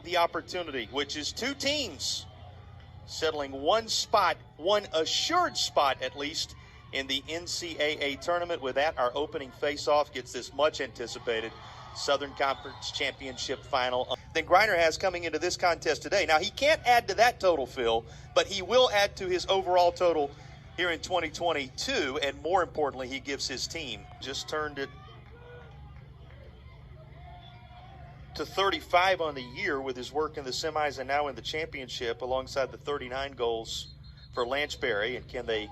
the opportunity, which is two teams settling one spot, one assured spot at least, in the NCAA tournament. With that, our opening face-off gets this much-anticipated Southern Conference Championship final than Griner has coming into this contest today. Now, he can't add to that total, Phil, but he will add to his overall total here in 2022, and more importantly, he gives his team. Just turned it to 35 on the year with his work in the semis and now in the championship, alongside the 39 goals for Lanchberry. And can they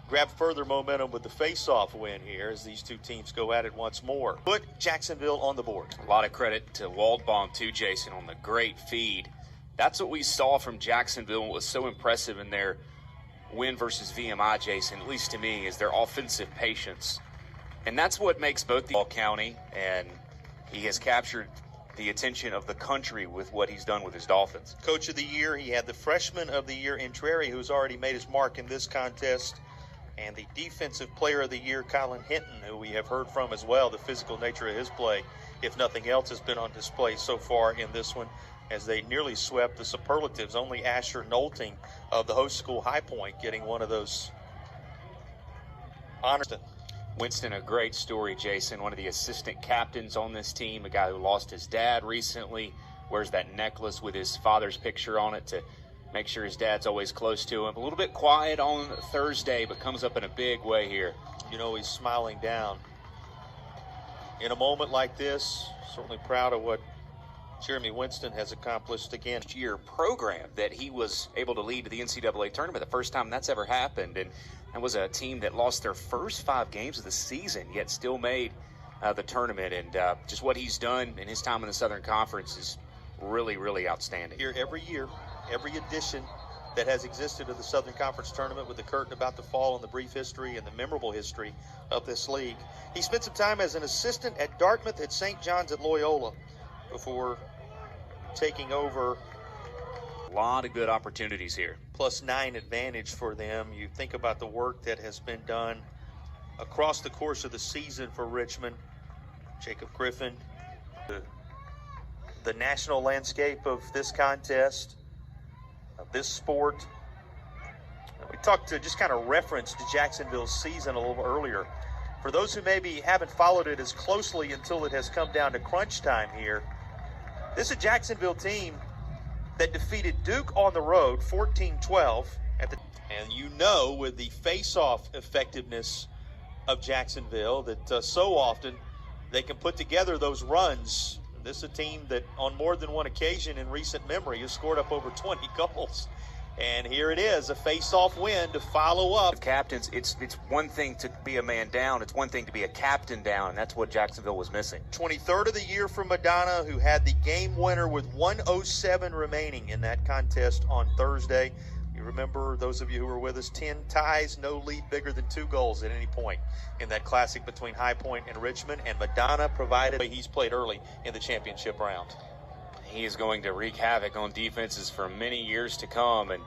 grab further momentum with the face-off win here as these two teams go at it once more? Put Jacksonville on the board. A lot of credit to Waldbaum too, Jason, on the great feed. That's what we saw from Jacksonville. What was so impressive in their win versus VMI, Jason, at least to me, is their offensive patience. And that's what makes both the County, and he has captured the attention of the country with what he's done with his Dolphins. Coach of the Year, he had the Freshman of the Year in Trary, who's already made his mark in this contest, and the Defensive Player of the Year, Colin Hinton, who we have heard from as well. The physical nature of his play, if nothing else, has been on display so far in this one, as they nearly swept the superlatives. Only Asher Knowlting of the host school High Point getting one of those honors. Winston, a great story, Jason. One of the assistant captains on this team, a guy who lost his dad recently, wears that necklace with his father's picture on it to make sure his dad's always close to him. A little bit quiet on Thursday, but comes up in a big way here. You know, he's smiling down. In a moment like this, certainly proud of what Jeremy Winston has accomplished again. Year program that he was able to lead to the NCAA tournament, the first time that's ever happened. And that was a team that lost their first 5 games of the season, yet still made the tournament. And just what he's done in his time in the Southern Conference is really, really outstanding. Here every year, every edition that has existed of the Southern Conference tournament, with the curtain about to fall on the brief history and the memorable history of this league. He spent some time as an assistant at Dartmouth, at St. John's, at Loyola, before taking over. A lot of good opportunities here. +9 advantage for them. You think about the work that has been done across the course of the season for Richmond. Jacob Griffin, the national landscape of this contest, of this sport. We talked to, just kind of referenced Jacksonville's season a little earlier. For those who maybe haven't followed it as closely until it has come down to crunch time here, this is a Jacksonville team that defeated Duke on the road 14-12 at the, and you know, with the face-off effectiveness of Jacksonville, that so often they can put together those runs. This is a team that on more than one occasion in recent memory has scored up over 20 goals. And here it is, a face-off win to follow up. Captains, it's one thing to be a man down. It's one thing to be a captain down, and that's what Jacksonville was missing. 23rd of the year for Madonna, who had the game winner with 1:07 remaining in that contest on Thursday. You remember, those of you who were with us, 10 ties, no lead bigger than 2 goals at any point in that classic between High Point and Richmond. And Madonna provided, he's played early in the championship round. He is going to wreak havoc on defenses for many years to come, and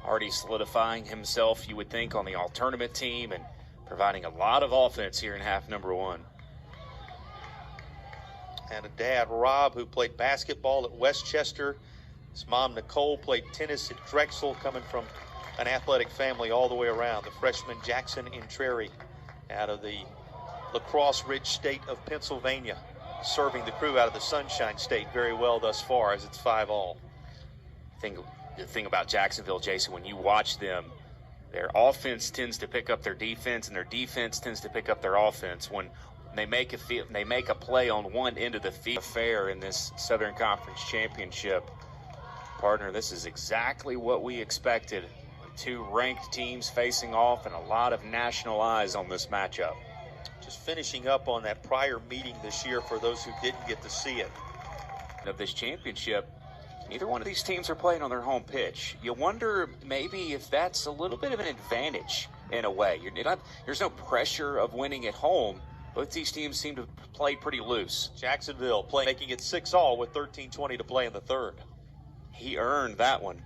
already solidifying himself, you would think, on the all-tournament team and providing a lot of offense here in half number 1. And a dad, Rob, who played basketball at Westchester. His mom, Nicole, played tennis at Drexel, coming from an athletic family all the way around. The freshman Jackson Intreri out of the lacrosse-rich state of Pennsylvania, serving the crew out of the Sunshine State very well thus far, as it's 5-all. The thing about Jacksonville, Jason, when you watch them, their offense tends to pick up their defense, and their defense tends to pick up their offense. When they make a play on one end of the field, fair in this Southern Conference Championship, partner, this is exactly what we expected. 2 ranked teams facing off, and a lot of national eyes on this matchup. Just finishing up on that prior meeting this year for those who didn't get to see it. Of this championship, neither one of these teams are playing on their home pitch. You wonder maybe if that's a little bit of an advantage in a way. There's no pressure of winning at home. Both these teams seem to play pretty loose. Jacksonville making it 6-all with 13:20 to play in the third. He earned that one.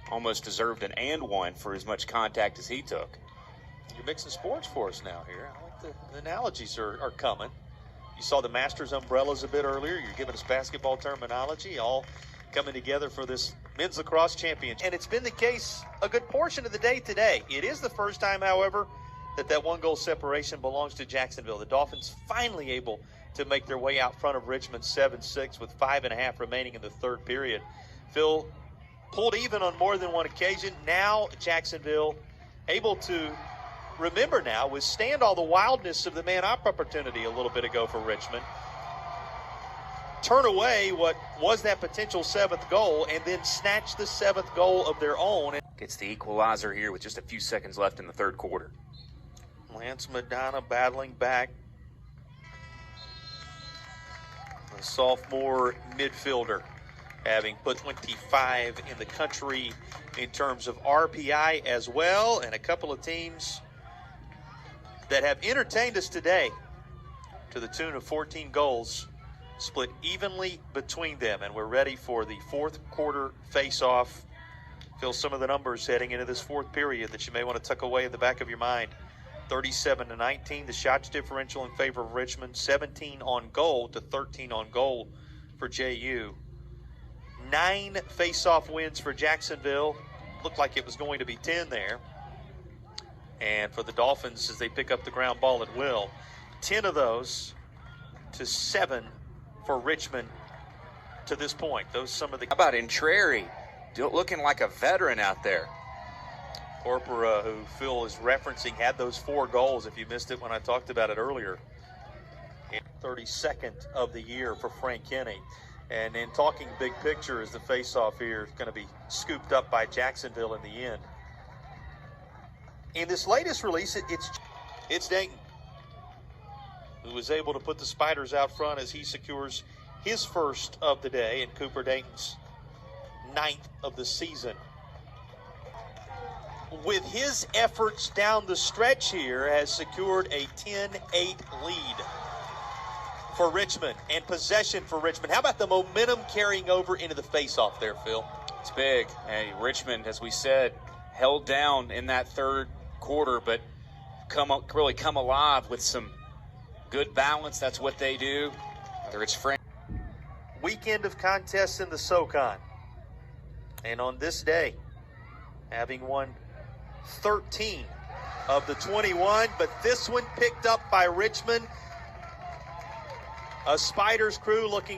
Almost deserved an and one for as much contact as he took. You're mixing sports for us now here. I like the analogies are coming. You saw the Masters umbrellas a bit earlier. You're giving us basketball terminology, all coming together for this men's lacrosse championship. And it's been the case a good portion of the day today. It is the first time, however, that one-goal separation belongs to Jacksonville. The Dolphins finally able to make their way out front of Richmond 7-6 with 5.5 remaining in the third period. Phil pulled even on more than one occasion. Now Jacksonville able to remember now, withstand all the wildness of the man-up opportunity a little bit ago for Richmond. Turn away what was that potential 7th goal and then snatch the 7th goal of their own. Gets the equalizer here with just a few seconds left in the third quarter. Lance Madonna battling back. The sophomore midfielder having put 25 in the country in terms of RPI as well, and a couple of teams that have entertained us today to the tune of 14 goals split evenly between them. And we're ready for the fourth quarter face-off. Feel some of the numbers heading into this fourth period that you may want to tuck away in the back of your mind. 37-19, the shots differential in favor of Richmond, 17 on goal to 13 on goal for JU. 9 face-off wins for Jacksonville. Looked like it was going to be 10 there. And for the Dolphins, as they pick up the ground ball at will, 10 of those to 7 for Richmond to this point. Those some of the. How about Intreri, looking like a veteran out there? Corpora, who Phil is referencing, had those 4 goals, if you missed it when I talked about it earlier. In 32nd of the year for Frank Kenny. And in talking big picture, as the face-off here is going to be scooped up by Jacksonville in the end. In this latest release, it's Dayton, who was able to put the Spiders out front as he secures his first of the day, and Cooper Dayton's 9th of the season. With his efforts down the stretch here, has secured a 10-8 lead for Richmond and possession for Richmond. How about the momentum carrying over into the face-off there, Phil? It's big. Hey, Richmond, as we said, held down in that third quarter, but really come alive with some good balance. That's what they do. Whether it's weekend of contests in the SOCON, and on this day, having won 13 of the 21, but this one picked up by Richmond. A Spiders crew looking